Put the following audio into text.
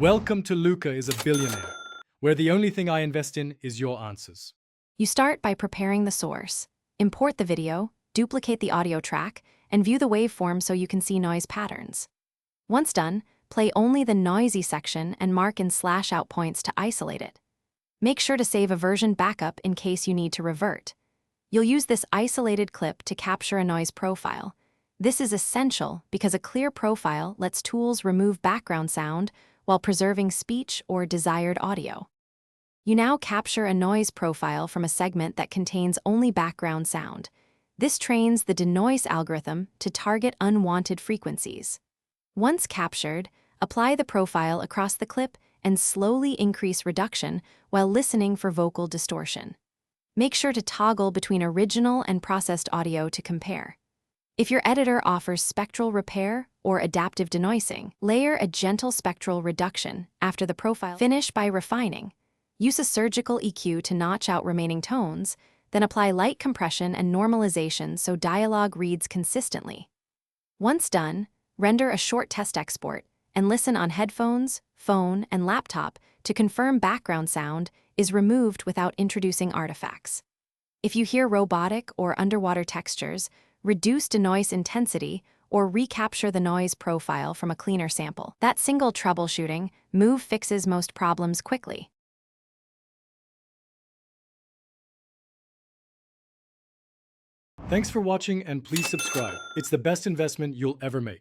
Welcome to Luca is a Billionaire, where the only thing I invest in is your answers. You start by preparing the source. Import the video, duplicate the audio track, and view the waveform so you can see noise patterns. Once done, play only the noisy section and mark in /out points to isolate it. Make sure to save a version backup in case you need to revert. You'll use this isolated clip to capture a noise profile. This is essential because a clear profile lets tools remove background sound while preserving speech or desired audio. You now capture a noise profile from a segment that contains only background sound. This trains the denoise algorithm to target unwanted frequencies. Once captured, apply the profile across the clip and slowly increase reduction while listening for vocal distortion. Make sure to toggle between original and processed audio to compare. If your editor offers spectral repair or adaptive denoising, layer a gentle spectral reduction after the profile. Finish by refining. Use a surgical EQ to notch out remaining tones, then apply light compression and normalization so dialogue reads consistently. Once done, render a short test export and listen on headphones, phone, and laptop to confirm background sound is removed without introducing artifacts. If you hear robotic or underwater textures, reduce denoise intensity or recapture the noise profile from a cleaner sample. That single troubleshooting move fixes most problems quickly. Thanks for watching and please subscribe. It's the best investment you'll ever make.